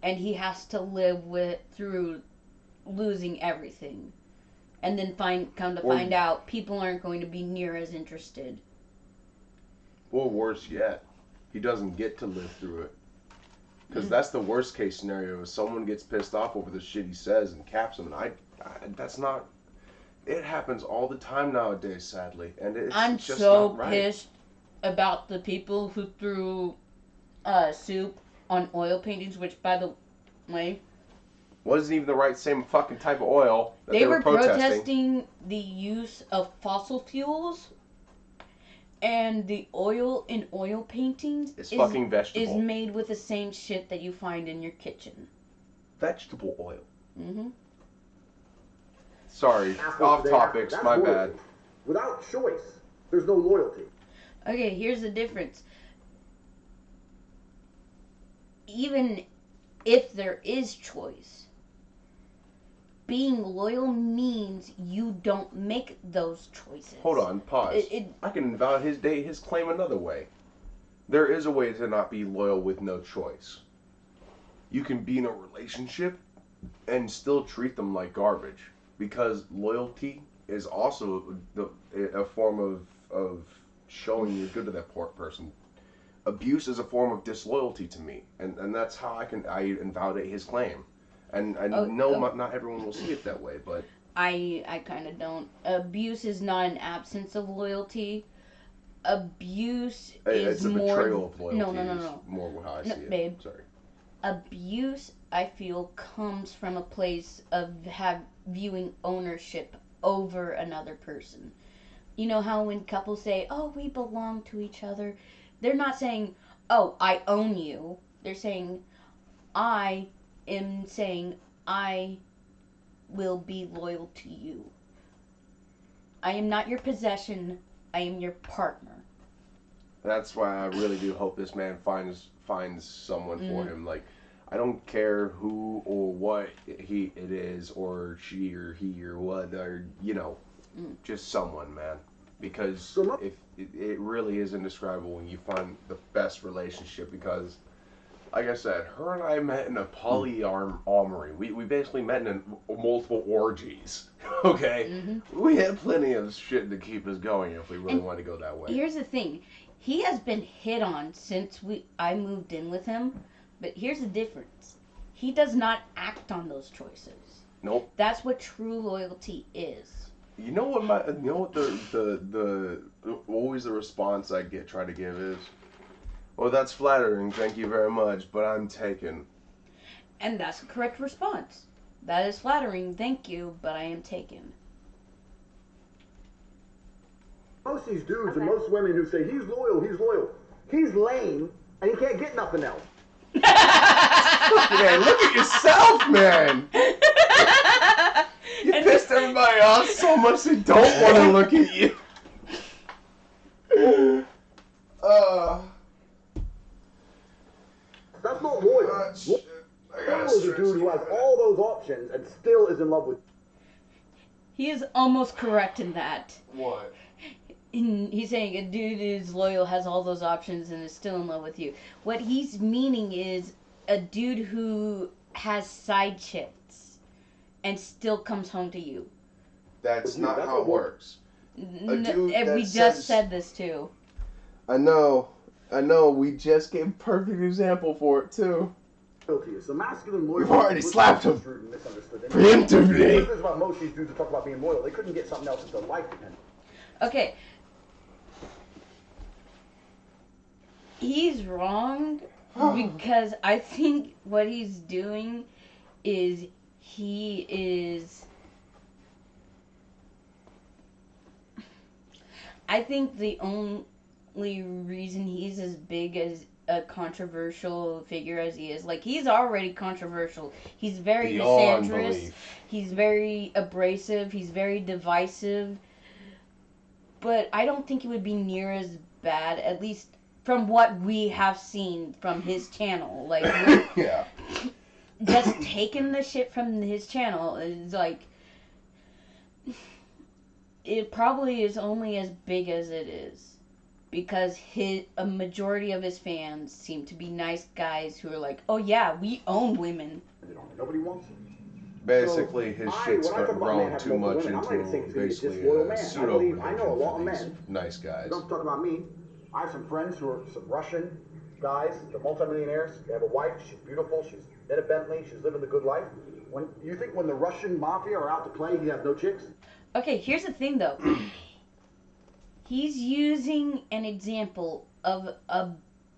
and he has to live through losing everything, and then come to Or- find out people aren't going to be near as interested. Or worse yet, he doesn't get to live through it. Because that's the worst case scenario. Is someone gets pissed off over the shit he says and caps him, and I that's not. It happens all the time nowadays, sadly, and it's I'm just so not right. pissed about the people who threw soup on oil paintings, which, by the way, Wasn't even the right same fucking type of oil that they were protesting. protesting the use of fossil fuels, and the oil in oil paintings It's fucking vegetable. is made with the same shit that you find in your kitchen. Vegetable oil. Mm-hmm. Sorry, Asshole off today, topics. that's My loyalty. bad. Without choice, there's no loyalty. Okay, here's the difference. Even if there is choice, being loyal means you don't make those choices. Hold on, pause. It- I can invalidate his claim another way. There is a way to not be loyal with no choice. You can be in a relationship and still treat them like garbage, because loyalty is also a form of showing you're good to that poor person. Abuse is a form of disloyalty to me, and that's how I invalidate his claim. And I know not everyone will see it that way, but I kind of don't. Abuse is not an absence of loyalty. Abuse it's is a more. betrayal of loyalty. No. Is more how I see it. Babe. Sorry. Abuse, I feel, comes from a place of viewing ownership over another person. You know how when couples say, "Oh, we belong to each other," they're not saying, "Oh, I own you." They're saying, "I am saying I will be loyal to you. I am not your possession. I am your partner." That's why I really do hope this man finds someone for him. Like, I don't care who or what it is, or she or he or what, or just someone, man. Because if it really is indescribable when you find the best relationship. Because, like I said, her and I met in a polyamory. We basically met in multiple orgies. Okay, we had plenty of shit to keep us going if we really wanted to go that way. Here's the thing. He has been hit on since I moved in with him, but here's the difference. He does not act on those choices. Nope. That's what true loyalty is. You know what the always the response I try to give is, "Well, that's flattering, thank you very much, but I'm taken." And that's the correct response. That is flattering, thank you, but I am taken. Most of these dudes and most women who say he's loyal, he's lame, and he can't get nothing else. Man, look at yourself, man. You pissed everybody off so much they don't want to look at you. That's not loyal. Shit. I Loyal gotta is a dude who has all those options and still is in love with. He is almost correct in that. What? He's saying a dude is loyal, has all those options, and is still in love with you. What he's meaning is a dude who has side chicks and still comes home to you. That's not how it works. And dude we that just says- said this too. I know. We just gave a perfect example for it too. Loyalty. It's the masculine loyalty. We've already slapped him. Misunderstood. Preemptively. This is about most of these dudes who talk about being loyal. They couldn't get something else if their life depended. Okay. He's wrong because I think what he's doing is he is I think the only reason he's as big as a controversial figure as he is, like, he's already controversial. He's very Beyond misandrous. belief. He's very abrasive. He's very divisive. But I don't think it would be near as bad, at least from what we have seen from his channel. Like, Yeah. just taking the shit from his channel is like, it probably is only as big as it is because a majority of his fans seem to be nice guys who are like, oh yeah, we own women. Nobody wants it. Basically, his shit's when I talk about men grown having too multiple much women, I'm not even saying into he's gonna be a basically disloyal a man. pseudo I know a lot of religion for these men. nice guys. Don't talk about me. I have some friends who are some Russian guys. They're multimillionaires. They have a wife. She's beautiful. She's in a Bentley. She's living the good life. When you think when the Russian mafia are out to play, he has no chicks? Okay, here's the thing though. He's using an example of a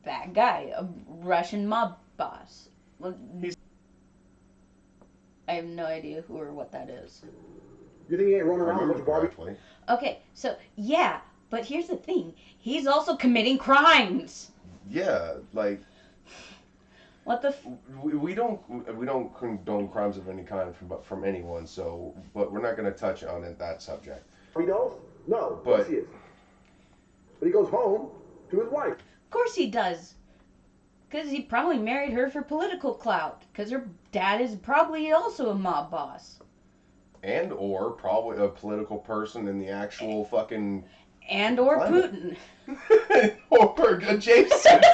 bad guy, a Russian mob boss. Well, I have no idea who or what that is. You think he ain't running I around with a bunch remember of Barbie? correctly. Okay, so yeah, but here's the thing. He's also committing crimes. Yeah, like What the we don't condone crimes of any kind from anyone. So, but we're not going to touch on that subject. He does? No, of But- course he is. But he goes home to his wife. Of course he does. Because he probably married her for political clout. Because her dad is probably also a mob boss. And or probably a political person in the actual fucking And or Climate. Putin. or adjacent.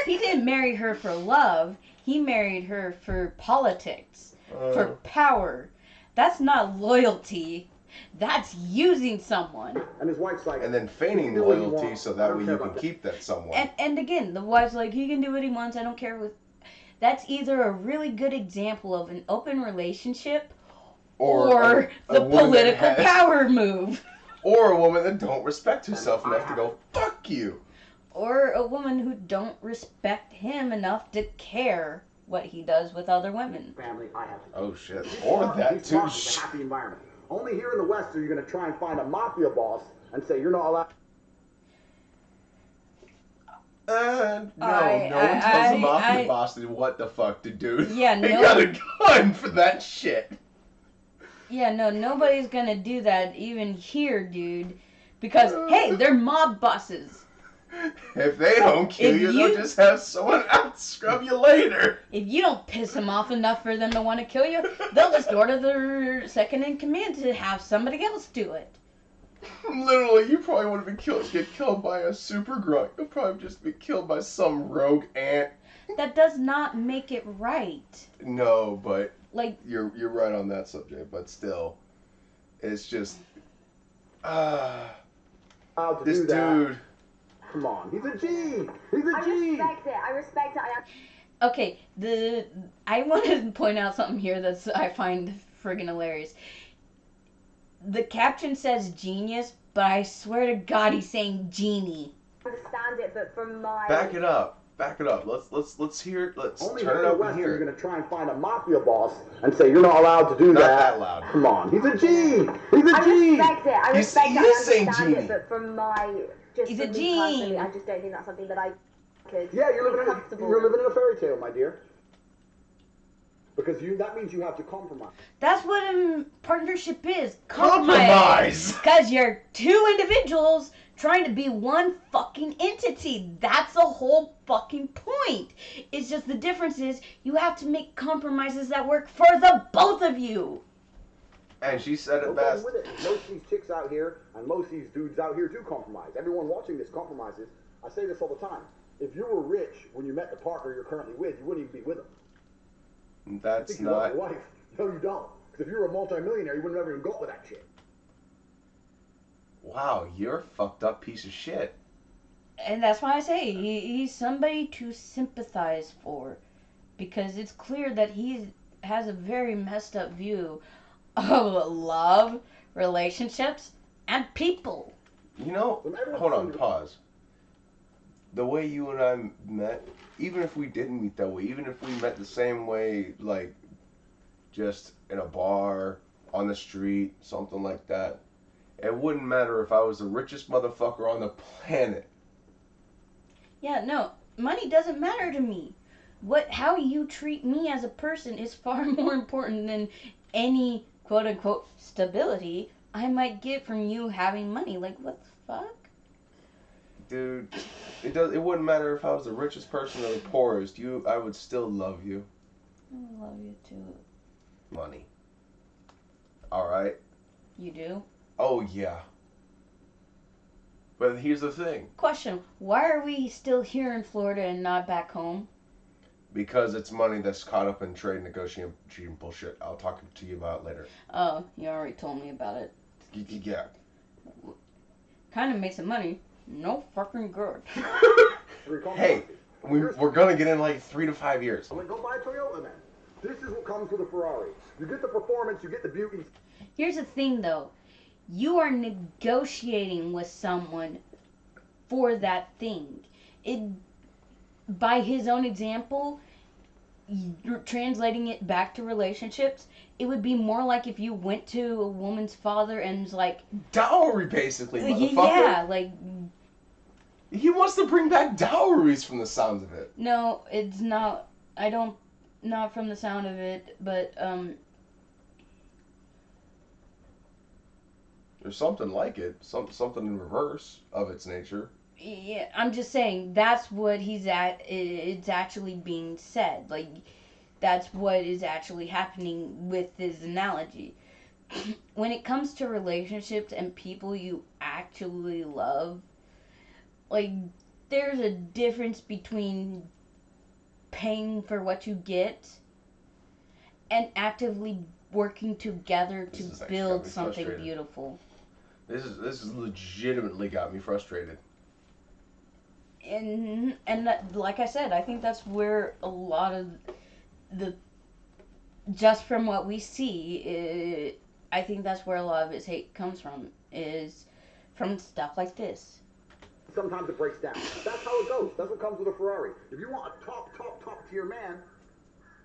He didn't marry her for love. He married her for politics. For power. That's not loyalty. That's using someone. And his wife's like, And then feigning "You do what you loyalty want. so I that don't way care you can about that." keep that someone. And again, the wife's like, he can do what he wants. I don't care what. That's either a really good example of an open relationship or a the woman that political has- power move. Or a woman that don't respect herself enough to go, fuck you. Or a woman who don't respect him enough to care what he does with other women. family, I have to. Oh shit. Or that He's too. smart. It's a happy environment. Only here in the West are you going to try and find a mafia boss and say you're not allowed. No one I- tells a mafia I- boss what the fuck to do. Yeah, They no- got a gun for that shit. Yeah, no, nobody's gonna do that even here, dude. Because, hey, they're mob bosses. If they don't kill If you, you- they'll just have someone else scrub you later. If you don't piss them off enough for them to want to kill you, they'll just order their second in command to have somebody else do it. Literally, you probably wouldn't get killed by a super grunt. You'll probably just be killed by some rogue ant. That does not make it right. No, but Like, you're right on that subject. But still, it's just allowed to this do that. dude. Come on, he's a G. He's a I G. respect it. I respect it. okay, I want to point out something here that I find friggin' hilarious. The caption says genius, but I swear to God he's saying genie. I understand it, but from my Back it up. Back it up. Let's hear it. Let's Only turn here it in the up and West are hear you it. going to try and find a mafia boss and say you're not allowed to do Not that. that loud. Come on, he's a G. He's a I G. respect it. I He's- respect he it. is I saying understand genie. it, but from my just He's for a me genie. personally, I just don't think that's something that I could. Yeah, be comfortable you're with. living in a fairy tale, my dear. Because that means you have to compromise. That's what a partnership is. Compromise. Because you're two individuals trying to be one fucking entity. That's the whole fucking point. It's just the difference is you have to make compromises that work for the both of you. And she said it No best. problem with it. Most of these chicks out here and most of these dudes out here do compromise. Everyone watching this compromises. I say this all the time. If you were rich when you met the partner you're currently with, you wouldn't even be with him. You That's think you love not. your wife? No, you don't. Because if you were a multimillionaire, you would have never even got with that chick. Wow, you're a fucked up piece of shit. And that's why I say he's somebody to sympathize for. Because it's clear that he has a very messed up view of love, relationships, and people. You know, hold on, pause. The way you and I met, even if we didn't meet that way, even if we met the same way, like, just in a bar on the street, something like that. It wouldn't matter if I was the richest motherfucker on the planet. Yeah, no, money doesn't matter to me. How you treat me as a person is far more important than any quote unquote stability I might get from you having money. Like, what the fuck? Dude, it wouldn't matter if I was the richest person or the poorest. I would still love you. I love you too. Money. Alright? You do? Oh yeah. But here's the thing. Question, why are we still here in Florida and not back home? Because it's money that's caught up in trade negotiation bullshit. I'll talk to you about it later. Oh, you already told me about it. Yeah. Kind of makes some money. No fucking good. Hey, we're gonna get in like 3 to 5 years. Well, then go buy a Toyota then. This is what comes with a Ferrari. You get the performance, you get the beauty. Here's the thing though. You are negotiating with someone for that thing. By his own example, you're translating it back to relationships. It would be more like if you went to a woman's father and was like, dowry, basically, motherfucker. Yeah, like, he wants to bring back dowries from the sounds of it. No, it's not. Not from the sound of it, but there's something like it, something in reverse of its nature. Yeah, I'm just saying that's what it's actually being said. Like, that's what is actually happening with this analogy. When it comes to relationships and people you actually love, like, there's a difference between paying for what you get and actively working together to build something beautiful. This is legitimately got me frustrated. And like I said, I think that's where a lot of just from what we see, I think that's where a lot of his hate comes from, is from stuff like this. Sometimes it breaks down. That's how it goes. That's what comes with a Ferrari. If you want a top tier man,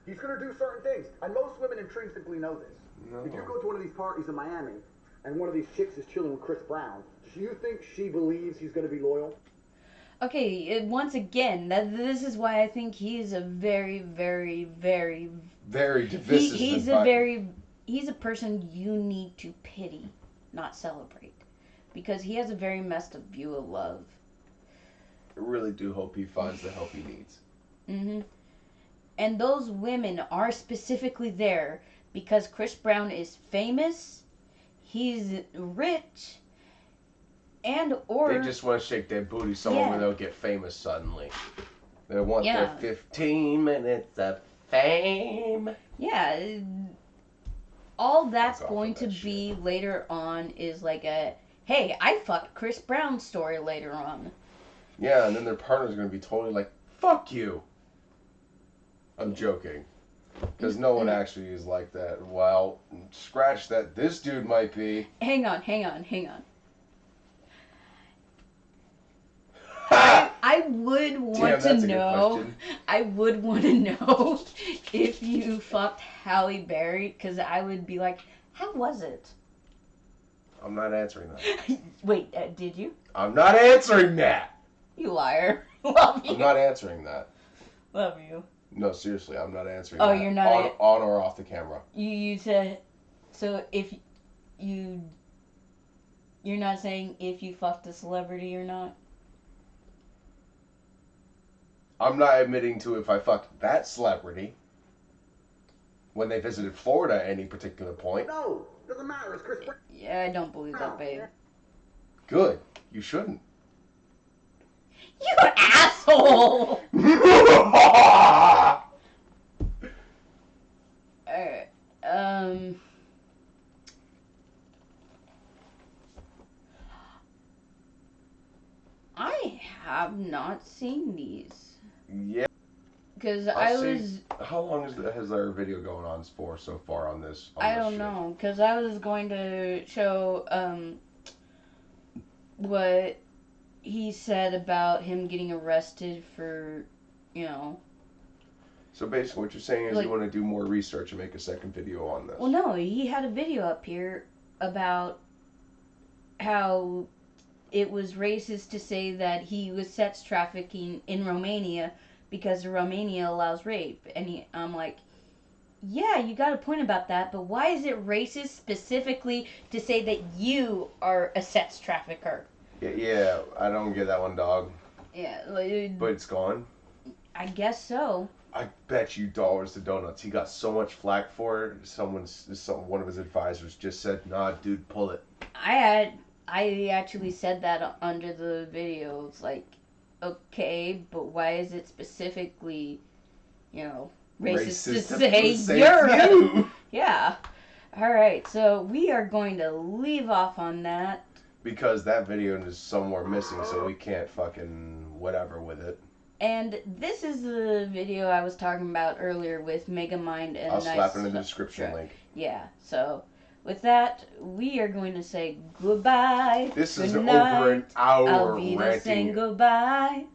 he's going to do certain things. And most women intrinsically know this. No. If you go to one of these parties in Miami and one of these chicks is chilling with Chris Brown, do you think she believes he's going to be loyal? Okay, once again, this is why I think he is a very, very, very... Very divisive. He's a person you need to pity, not celebrate. Because he has a very messed up view of love. I really do hope he finds the help he needs. Mm-hmm. And those women are specifically there because Chris Brown is famous, he's rich, or... They just want to shake their booty somewhere where they'll get famous suddenly. They want their 15 minutes of fame. Yeah. All that's going to be later on is like a, hey, I fucked Chris Brown story later on. Yeah, and then their partner's going to be totally like, fuck you. I'm joking. Because no one actually is like that. Well, scratch that. This dude might be. Hang on. I would want to know. I would want to know if you fucked Halle Berry, because I would be like, how was it? I'm not answering that. Wait, did you? I'm not answering that. You liar. Love you. I'm not answering that. Love you. No, seriously, I'm not answering that. Oh, you're not on or off the camera. You said, so if you're not saying if you fucked a celebrity or not? I'm not admitting to if I fucked that celebrity when they visited Florida at any particular point. No, doesn't matter. It's Chris Brown. Yeah, I don't believe that, babe. Good. You shouldn't. You asshole! Alright, I have not seen these. Yeah. Because How long has our video going on for so far on this? I don't know. Because I was going to show what he said about him getting arrested for, So basically what you're saying is Like- you want to do more research and make a second video on this. Well, no, he had a video up here about how it was racist to say that he was sex trafficking in Romania because Romania allows rape. And I'm like, yeah, you got a point about that, but why is it racist specifically to say that you are a sex trafficker? Yeah, I don't get that one, dog. Yeah, But it's gone. I guess so. I bet you dollars to donuts. He got so much flack for it. One of his advisors just said, "Nah, dude, pull it." I actually said that under the video. It's like, okay, but why is it specifically, racist to say you're you. Yeah. All right, so we are going to leave off on that. Because that video is somewhere missing, so we can't fucking whatever with it. And this is the video I was talking about earlier with Megamind and I'll Nice slap it in the description Truck. link. Yeah, so with that, we are going to say goodbye. This is Good over an night. hour I'll be saying ranting. goodbye.